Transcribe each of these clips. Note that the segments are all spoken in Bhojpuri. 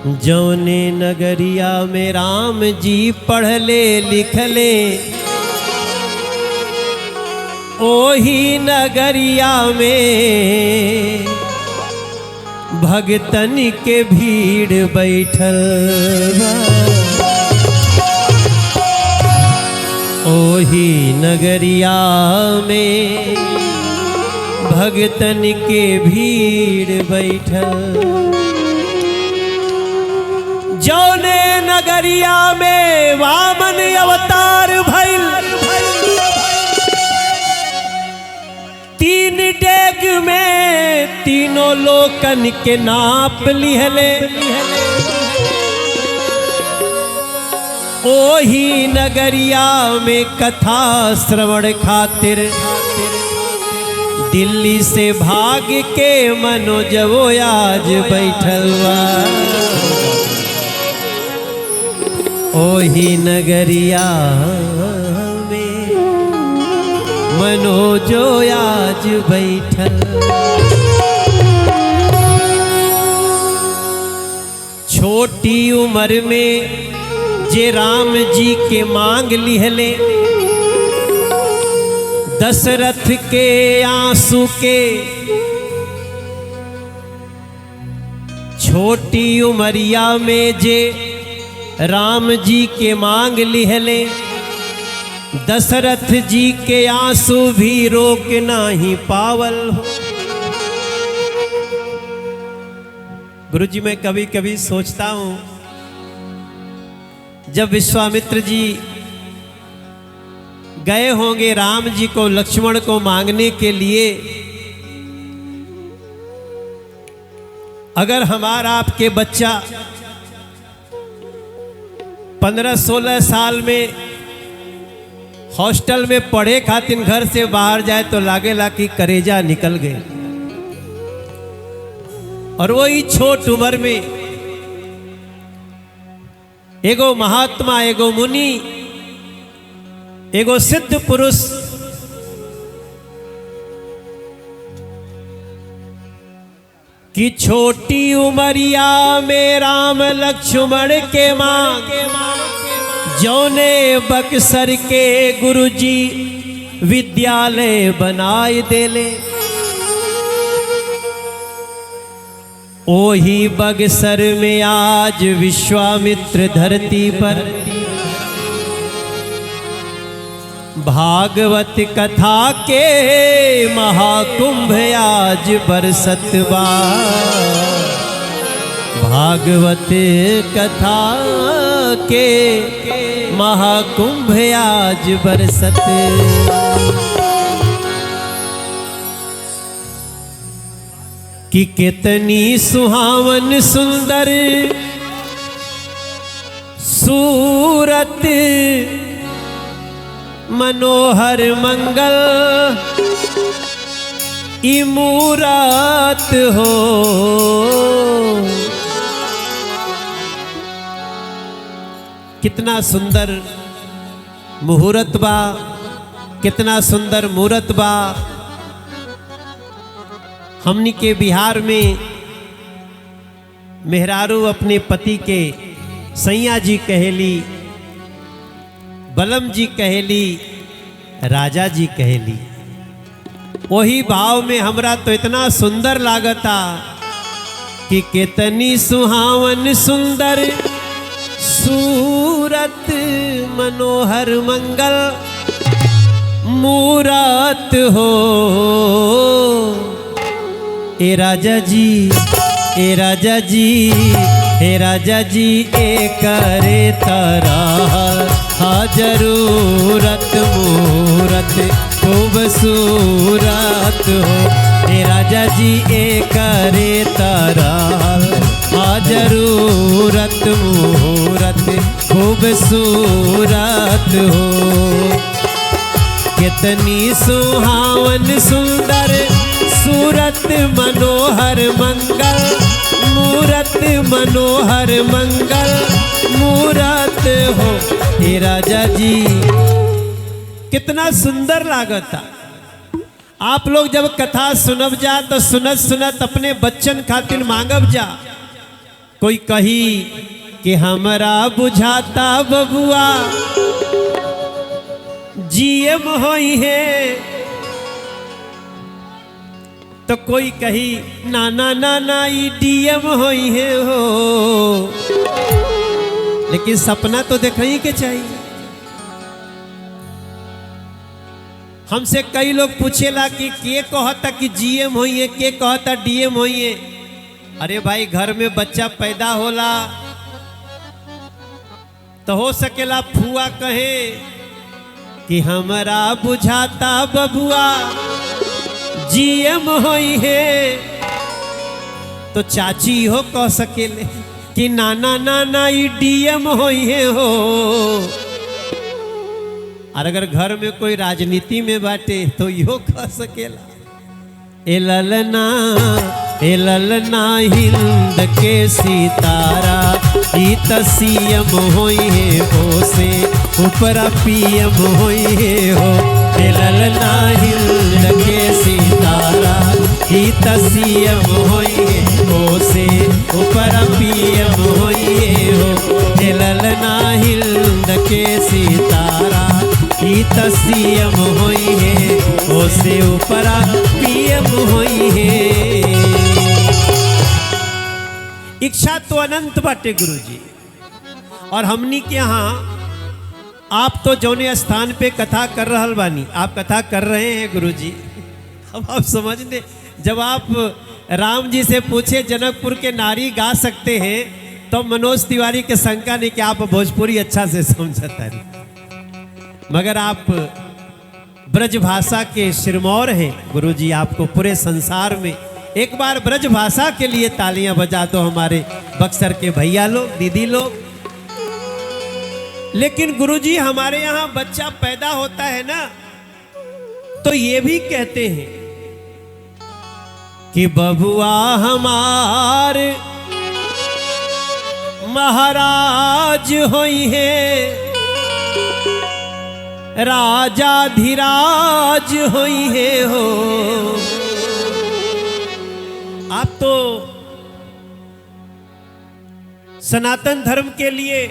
जौने नगरिया में राम जी पढ़ले लिखले, ओही नगरिया में भगतन के भीड़ बैठल बा। ओही नगरिया में भगतन के भीड़ बैठल। जौने नगरिया में वामन अवतार भइल, तीन डेग में तीनों लोकन के नाप लिहले। ओही नगरिया में कथा श्रवण खातिर दिल्ली से भाग के मनोजवो आज बैठल बा। ओही नगरिया में मनोजो आज बैठल। छोटी उम्र में जे राम जी के मांग लिहले, दशरथ के आंसू के। छोटी उमरिया में जे राम जी के मांग लिहले, दशरथ जी के आंसू भी रोक नहीं पावल हो। गुरु जी, मैं कभी कभी सोचता हूं, जब विश्वामित्र जी गए होंगे राम जी को लक्ष्मण को मांगने के लिए, अगर हमारा आपके बच्चा 15-16 साल में हॉस्टल में पढ़े खातिर घर से बाहर जाए तो लागेला कि करेजा निकल गए। और वही छोट उम्र में एगो महात्मा, एगो मुनि, एगो सिद्ध पुरुष कि छोटी उमरिया में राम लक्ष्मण के मांग, जौने बक्सर के गुरुजी विद्यालय बनाए देले। ओही बक्सर में आज विश्वामित्र धरती पर भागवत कथा के महाकुंभ आज बरसत बा। भागवत कथा के महाकुंभ आज बरसत। कि कितनी सुहावन सुंदर सूरत, मनोहर मंगल इमूरत हो। कितना सुंदर मुहूर्त बा, कितना सुंदर मूरत बा। हमनी के बिहार में मेहरारू अपने पति के सैया जी कहेली, बलम जी कहेली, राजा जी कहेली। वही भाव में हमरा तो इतना सुंदर लागता कि कितनी सुहावन सुंदर सूरत, मनोहर मंगल मूरत हो। ए राजा जी, ए राजा जी, हे राजा जी, ए करे तरह जरूरत मूरत खूबसूरत हो। हे राजा जी, ए करे तरह जरूरत मूरत खूबसूरत हो। कितनी सुहावन सुंदर सूरत, मनोहर मंगल मूरत, मनोहर मंगल मूरत हो। हे राजा जी, कितना सुंदर लागता। आप लोग जब कथा सुनब जा तो सुनत सुनत अपने बच्चन खातिर मांगब जा कोई कही कि हमरा बुझाता बबुआ जीएम होई है, तो कोई कही ना ना ना ना ई डीएम होई है हो। लेकिन सपना तो देखई के चाहिए। हमसे कई लोग पूछेला कि के कहता कि जीएम होई है, के कहता डीएम होई है। अरे भाई घर में बच्चा पैदा होला तो हो सकेला फुआ कहे कि हमरा बुझाता बबुआ जीएम होई है, तो चाची हो कह सकेले कि नाना नाना ई डीएम होई है हो। और अगर घर में कोई राजनीति में बाटे तो यो कह सकेला ए ललना हिंद के सितारा ई त सीएम होई है हो, से ऊपरा पीएम होई है हो। ए ललना हिंद के सितारा ई त सीएम होई है हो, से ऊपरा पीएम होई है हो। ए ललना हिंद के सितारा ई त सीएम होई है हो, से ऊपरा पीएम होई है। इच्छा तो अनंत बाटे गुरुजी। और हमनी के यहाँ आप तो जौने स्थान पे कथा कर रहल बानी, आप कथा कर रहे हैं गुरुजी। अब आप समझ ले, जब आप राम जी से पूछे जनकपुर के नारी गा सकते हैं, तो मनोज तिवारी के शंका नहीं कि आप भोजपुरी अच्छा से समझता है, मगर आप ब्रज भाषा के सिरमौर हैं गुरुजी। आपको पूरे संसार में एक बार ब्रज भाषा के लिए तालियां बजा दो हमारे बक्सर के भैया लोग, दीदी लोग। लेकिन गुरुजी हमारे यहाँ बच्चा पैदा होता है ना, तो ये भी कहते हैं कि बबुआ हमार महाराज होई है, राजा धीराज होई है हो। आप तो सनातन धर्म के लिए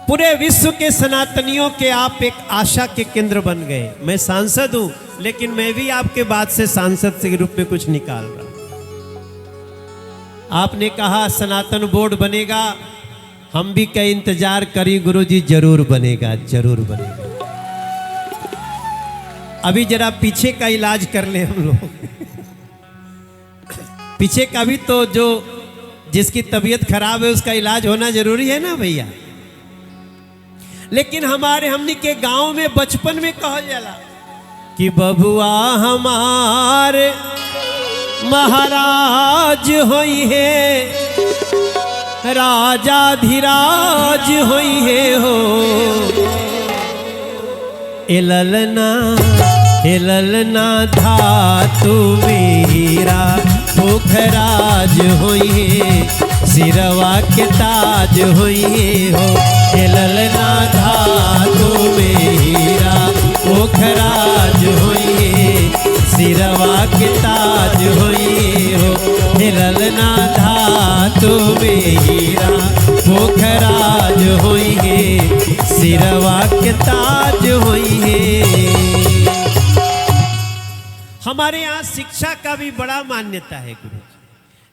पूरे विश्व के सनातनियों के आप एक आशा के केंद्र बन गए। मैं सांसद हूं, लेकिन मैं भी आपके बाद से सांसद के रूप में कुछ निकाल रहा हूं। आपने कहा सनातन बोर्ड बनेगा, हम भी कई इंतजार करी गुरुजी, जरूर बनेगा, जरूर बनेगा। अभी जरा पीछे का इलाज कर ले हम लोग। पीछे का भी तो जो जिसकी तबीयत खराब है उसका इलाज होना जरूरी है ना भैया। लेकिन हमनी के गांव में बचपन में कहल जाला कि बबुआ हमार महाराज होई है, राजा धीराज होई है हो। ए ललना धातु मीरा पोखराज होई है, सिरवा के ताज होई है हो। ए ललना धातु मीरा पोखराज होई है, सिरवा के ताज होई हो। ए ललना धातु मीरा पोखराज होई है, सिरवा के ताज होई है। हमारे यहाँ शिक्षा का भी बड़ा मान्यता है गुरु।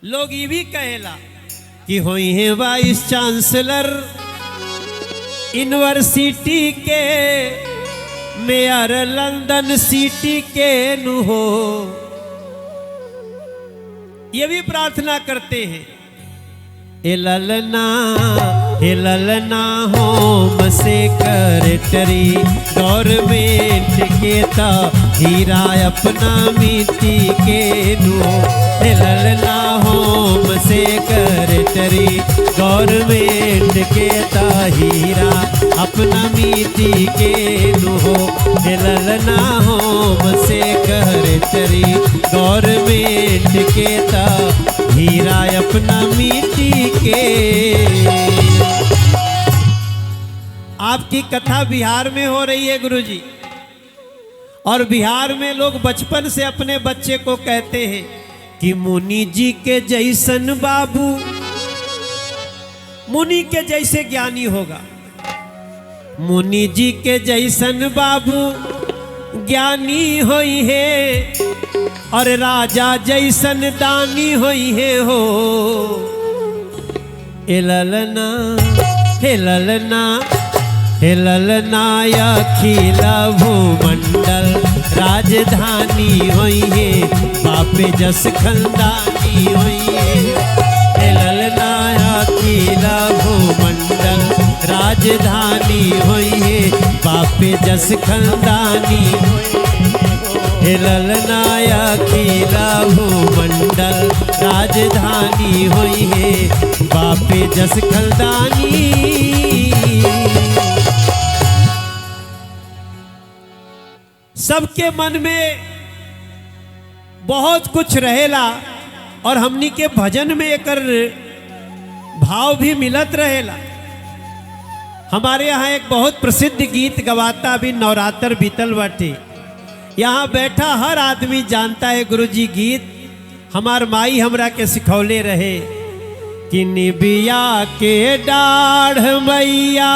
लोग ये भी कहेला कि होई है वाइस चांसलर यूनिवर्सिटी के, मेयर लंदन सिटी के नु हो। ये भी प्रार्थना करते हैं ए ललना होम सेक्रेटरी गवर्नमेंट के ता हीरा अपना मिट्टी के नु। ए ललना होम सेक्रेटरी गवर्नमेंट के ता हीरा अपना मिट्टी के नु हो। ए ललना होम सेक्रेटरी गवर्नमेंट के ता हीरा अपना मिट्टी के। आपकी कथा बिहार में हो रही है गुरुजी, और बिहार में लोग बचपन से अपने बच्चे को कहते हैं कि मुनि जी के जैसन बाबू, मुनि के जैसे ज्ञानी होगा, मुनि जी के जैसन बाबू ज्ञानी होई है, और राजा जैसन दानी होई है हो। हे ललना हे ललना हे ललना अखिला भूमंडल राजधानी होई है, बापे जस खंदानी होई है। हे ललना अखिला भूमंडल राजधानी होई है, बापे जस खंदानी। हे ललना अखिला भूमंडल राजधानी होई है, बापे जस खंदानी। सबके मन में बहुत कुछ रहेला, और हमनी के भजन में एकर भाव भी मिलत रहेला। हमारे यहाँ एक बहुत प्रसिद्ध गीत गवाता, अभी नवरात्र बीतल बाटे, यहाँ बैठा हर आदमी जानता है गुरुजी गीत। हमार माई हमरा के सिखौले रहे कि निबिया के डाढ़ मैया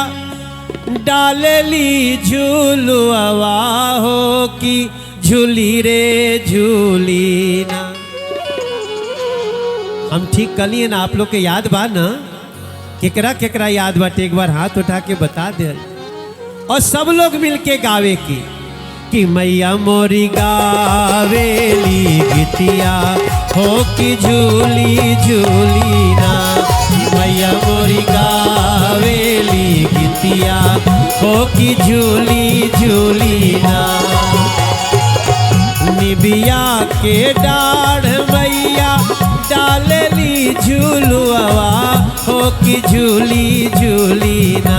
डालली झूलुआ हो, कि झूली रे झूली ना। हम ठीक कलिए ना, आप लोग के याद बा ना? केकरा केकरा याद बाटे एक बार हाथ उठा के बता दे, और सब लोग मिलके गावे की कि मैया मोरी गावेली गीतिया हो, कि झूली झूली ना। मैया मोरी गावेली गीतिया हो, कि झूली झूली ना। निबिया के डाढ़ मैया डालली झूलुआ हो, कि झूली झूली ना।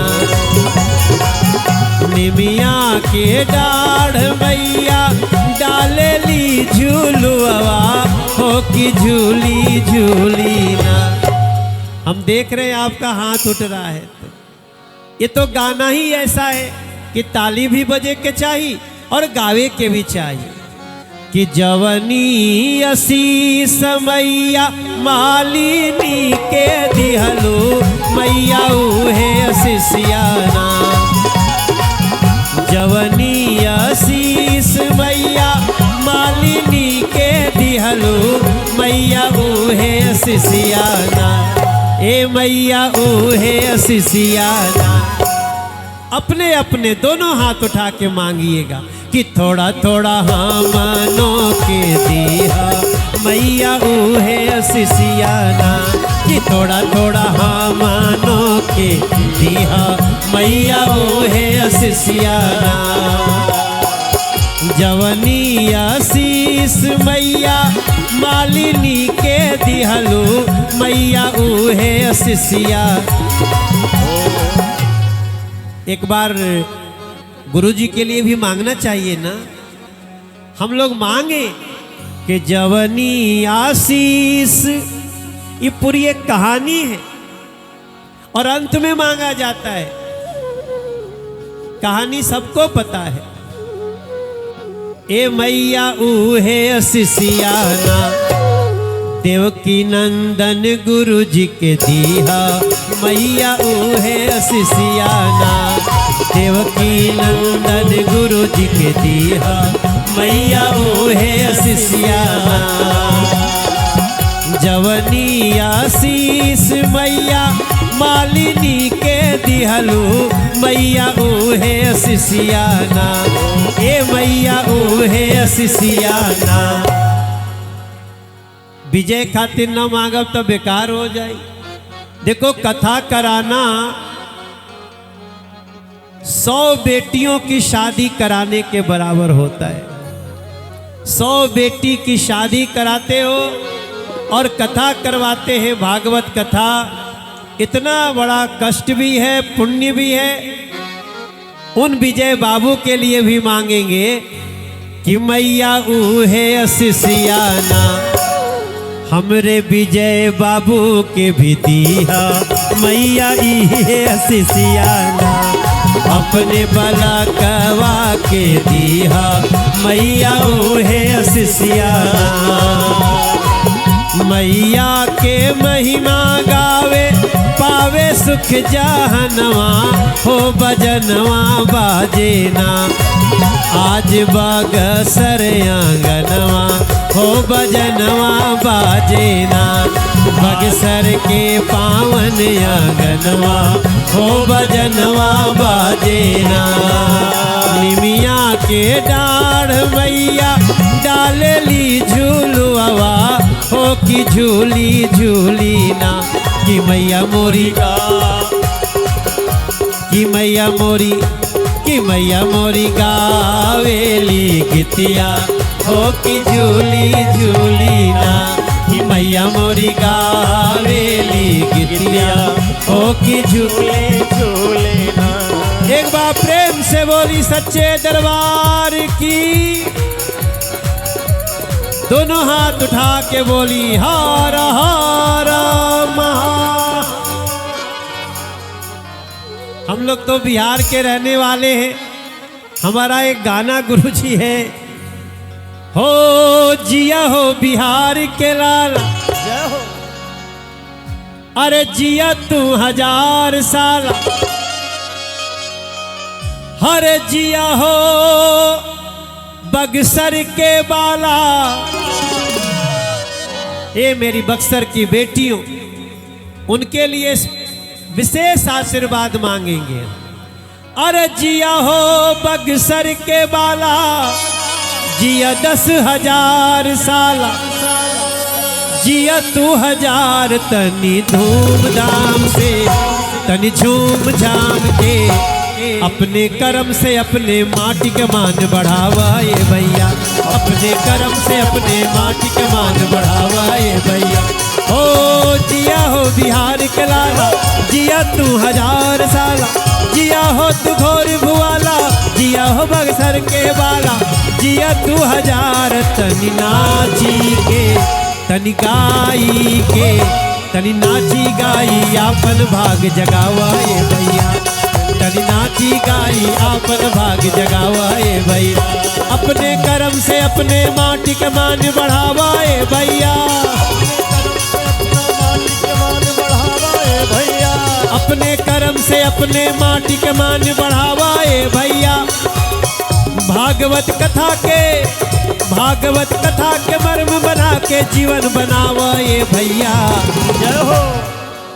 निमिया के डाढ़ मैया डालली झूलुआ हो, कि झूली झूली ना। हम देख रहे हैं आपका हाथ उठ रहा है, ये तो गाना ही ऐसा है कि ताली भी बजे के चाहिए और गावे के भी चाहिए। कि जवनी असीस मैया मालिनी के दिहलो, मैया उहे असीसियाना। जवनी असीस मैया मालिनी के दिहलो, मैया उहे असीसियाना। ए मैया उहे असीसियाना। अपने अपने दोनों हाथ उठा के मांगिएगा कि थोड़ा थोड़ा हमनों के दिहा, मैया उहे असीसियाना। कि थोड़ा थोड़ा हमनों के दिहा, मैया उहे असीसियाना। जवनी आशीष मैया मालिनी के दिहलो, मैया उहे असीसिया। एक बार गुरुजी के लिए भी मांगना चाहिए ना, हम लोग मांगे कि जवनी आशीष। ये पूरी एक कहानी है और अंत में मांगा जाता है। कहानी सबको पता है। ए मैया उहे असीसियाना, देवकी नंदन गुरुजी के दीहा, मैया उहे असीसियाना। देवकी नंदन गुरुजी के दीहा, मैया उहे असीसियाना। जवनी आशीष मैया मालिनी के दिहलो, मैया उहे असीसियाना। ए मैया उहे असीसियाना। विजय खातिर न मांगब तो बेकार हो जाए। देखो कथा कराना 100 बेटियों की शादी कराने के बराबर होता है। 100 बेटी की शादी कराते हो और कथा करवाते हैं, भागवत कथा। इतना बड़ा कष्ट भी है, पुण्य भी है। उन विजय बाबू के लिए भी मांगेंगे कि मैया उहे असीसियाना। हमरे विजय बाबू के भी दीहा, मैया इहे असीसियाना। अपने बला कवा के दीहा, मैया उहे असीसियाना। मैया के महिमा गावे पावे सुख जहनवा हो बजनवा बाजे ना आज बगसर आंगनवा हो बजनवा बाजे ना बगसर के पावन आंगनवा हो बजनवा बाजे ना निमिया के डाढ़ मैया डालेली झूलुआ हो की झूली झूली ना कि मैया मोरी कि मैया मोरी कि मैया मोरी गावेली गीतिया हो की झूली झूली ना कि मैया मोरी गावेली गीतिया हो की झूली झूली ना। एक बार प्रेम से बोली सच्चे दरबार की। दोनों हाथ उठा के बोली हर हर महा। हम लोग तो बिहार के रहने वाले हैं। हमारा एक गाना गुरुजी है, हो जिया हो बिहार के लाला, अरे जिया तू 1000 साल, हरे जिया हो बक्सर के बाला। ये मेरी बक्सर की बेटियों, उनके लिए विशेष आशीर्वाद मांगेंगे। अरे जिया हो बक्सर के बाला, जिया 10,000 साल, जिया तू 1000 तनी धूमधाम से, तनी झूम झाम के अपने कर्म से अपने माटी के मान बढ़ावा ये भैया, अपने कर्म से अपने माटी के मान बढ़ावा ये भैया। ओ जिया हो बिहार के लाला, जिया तू 1000 साल, जिया हो तू घोर भुआला, जिया हो बक्सर के बाला, जिया तू 1000 तनी नाची के, तनी गाई के, तनी नाची गाई आपन भाग जगावा ये भैया, तनी नाची गाई आपन भाग जगावा ए भैया। अपने कर्म से अपने माटी के मान बढ़ावा ए भैया, अपने कर्म से अपने माटी के मान बढ़ावा ए भैया। भागवत कथा के मर्म बना के जीवन बनावा ए भैया। जय हो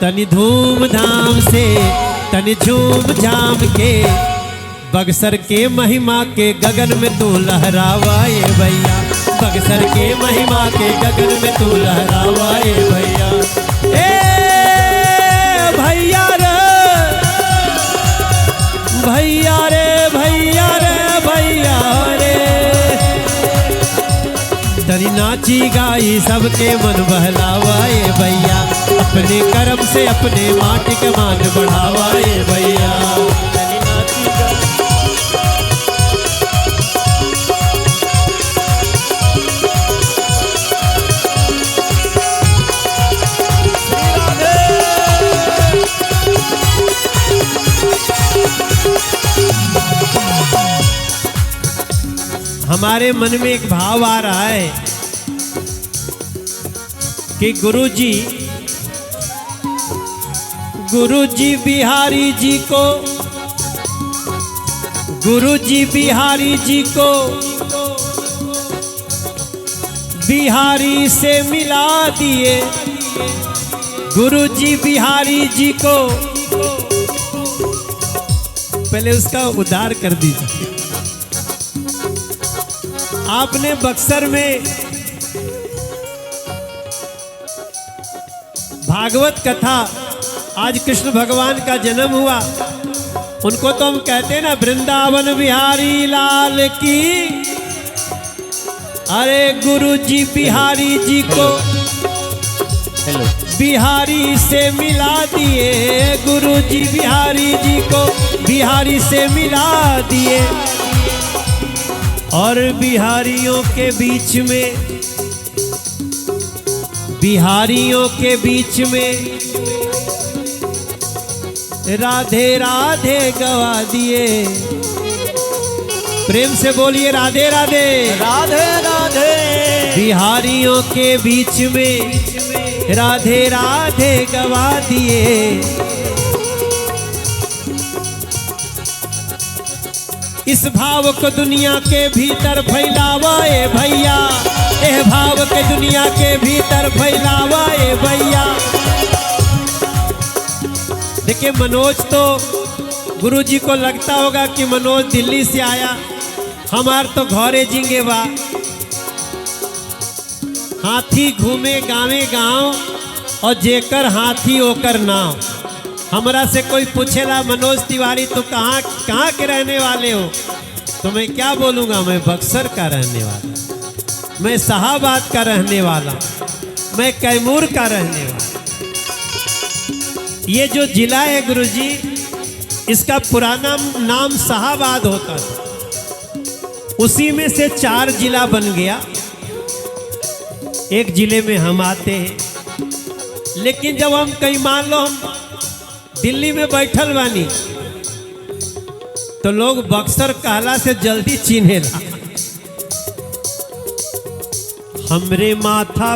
तनी धूमधाम से, तनी झूम झाम के, बक्सर के महिमा के गगन में तू लहरावा ये भैया, बक्सर के महिमा के गगन में तू लहरावा ये भैया। ए भैया रे भैया रे भैया रे भैया रे, तनी नाची गाई सबके मन बहलावा ये भैया, अपने कर्म से अपने माटी के मान बढ़ावा ये भैया। हमारे मन में एक भाव आ रहा है कि गुरुजी बिहारी जी को, गुरुजी बिहारी जी को बिहारी से मिला दिए, गुरुजी बिहारी जी को पहले उसका उद्धार कर दीजिए। आपने बक्सर में भागवत कथा, आज कृष्ण भगवान का जन्म हुआ, उनको तो हम कहते हैं ना वृंदावन बिहारी लाल की। अरे गुरुजी बिहारी जी को बिहारी से मिला दिए, गुरुजी बिहारी जी को बिहारी से मिला दिए। और बिहारियों के बीच में, बिहारियों के बीच में राधे राधे गवा दिए। प्रेम से बोलिए राधे राधे, राधे राधे बिहारियों के बीच में राधे राधे गवा दिए। इस भाव को दुनिया के भीतर फैलावा ए भैया, एह भाव के दुनिया के भीतर फैलावा ए भैया। देखिए मनोज तो गुरुजी को लगता होगा कि मनोज दिल्ली से आया, हमार तो घरे जिंगे बा। हाथी घूमे गावे गांव और जेकर हाथी ओकर नाव। हमरा से कोई पूछेला मनोज तिवारी तो कहाँ के रहने वाले हो, तो मैं क्या बोलूँगा, मैं बक्सर का रहने वाला, मैं शाहाबाद का रहने वाला, मैं कैमूर का रहने वाला। ये जो जिला है गुरुजी, इसका पुराना नाम शाहाबाद होता था, उसी में से 4 जिला बन गया। एक जिले में हम आते हैं, लेकिन जब हम कहीं मान लो हम दिल्ली में बैठल बानी तो लोग बक्सर कहला से जल्दी चिन्हेला। हमरे माथा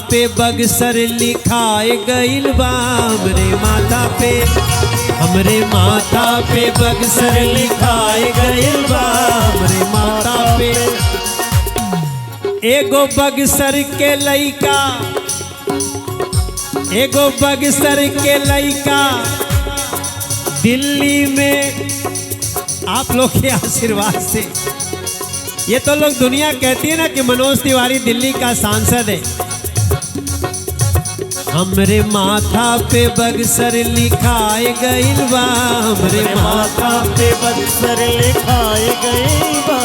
पे बक्सर लिखाए गइल बा। हमरे माथा पे बक्सर लिखाए गइल बा। हमरे माथा पे एगो बक्सर के लइका दिल्ली में आप लोग के आशीर्वाद से, ये तो लोग दुनिया कहती है ना कि मनोज तिवारी दिल्ली का सांसद है। हमरे माथा पे बक्सर लिखाए गइल बा। हमरे माथा पे बक्सर लिखाए गइल बा।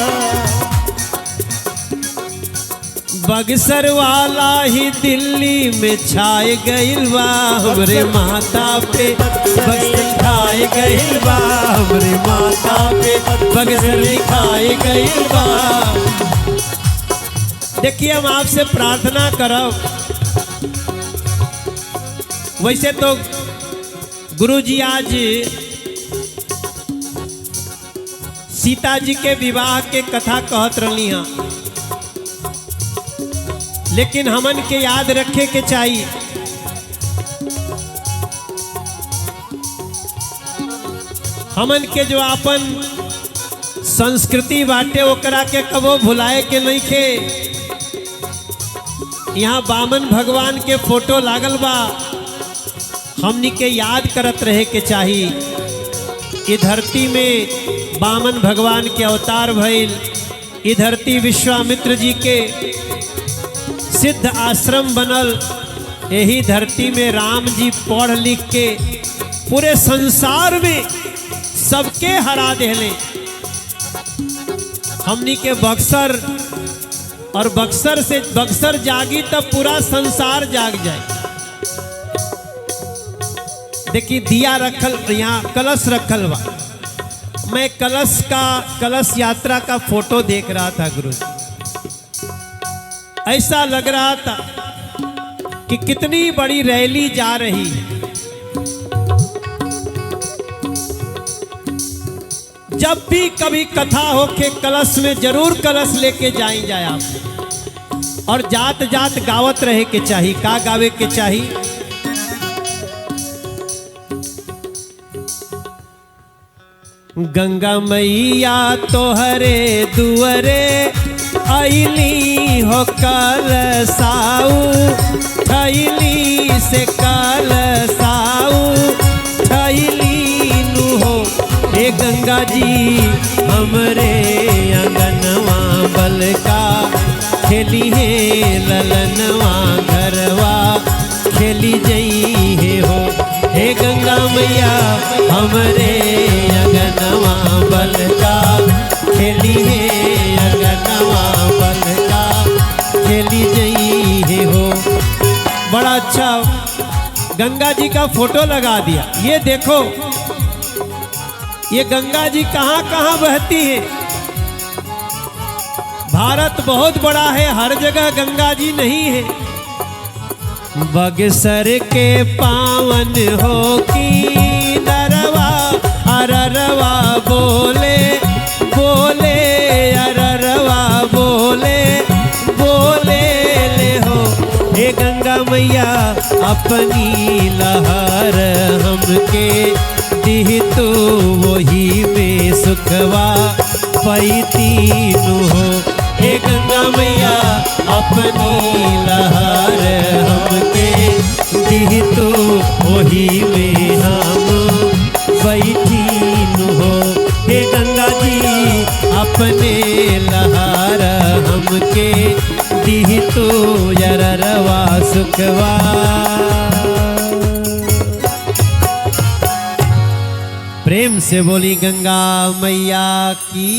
बक्सर वाला ही दिल्ली में छाए गइल बा। हमरे माथा पे बक्सर लिखाए गइल बा। हमरे माथा पे बक्सर लिखाए गइल बा। देखिए हम आपसे प्रार्थना करब, वैसे तो गुरुजी आज सीता जी के विवाह के कथा कहत रही हैं, लेकिन हमन के याद रखे के चाहिए हमन के जो अपन संस्कृति बाटे ओकरा के कबो भुलाए के नहीं के। यहाँ बामन भगवान के फोटो लागल बा, हमनी के याद करत रहे के चाहिए। ये धरती में बामन भगवान के अवतार भइल, ये धरती विश्वामित्र जी के सिद्ध आश्रम बनल, यही धरती में राम जी पढ़ लिख के पूरे संसार में सबके हरा देले। हमनी के बक्सर, और बक्सर से बक्सर जागी तब पूरा संसार जाग जाए। देखिए दिया रखल, यहाँ कलश रखल बा। मैं कलश यात्रा का फोटो देख रहा था गुरु, ऐसा लग रहा था कि कितनी बड़ी रैली जा रही है। जब भी कभी कथा हो के कलश में जरूर कलश लेके जाए आप, और जात जात गावत रहे के चाहिए। का गावे के चाहिए? गंगा मैया तोहरे दुअरे आईली हो कलसाऊ, थैली से कलसाऊ थैली नु हो। हे गंगा जी हमरे अंगनवा बलका खेली है ललनवा घरवा खेली जई है हो। हे गंगा मैया हमरे अंगनवा बलका खेली है अंगनवा बलका खेली जई है हो। बड़ा अच्छा गंगा जी का फोटो लगा दिया। ये देखो ये गंगा जी कहाँ कहाँ बहती है। भारत बहुत बड़ा है, हर जगह गंगा जी नहीं है। बक्सर के पावन हो की नरवा अररवा बोले बोले अरर हे गंगा मैया अपनी लहर हमके दिह तो वही में सुखवा पैतीनु हो। हे गंगा मैया अपनी लहर हमके दिह तो वही में हम बैठीनु हो। हे गंगा जी अपने लहर हमके दिह तो यररवा सुखवा। प्रेम से बोली गंगा मैया की।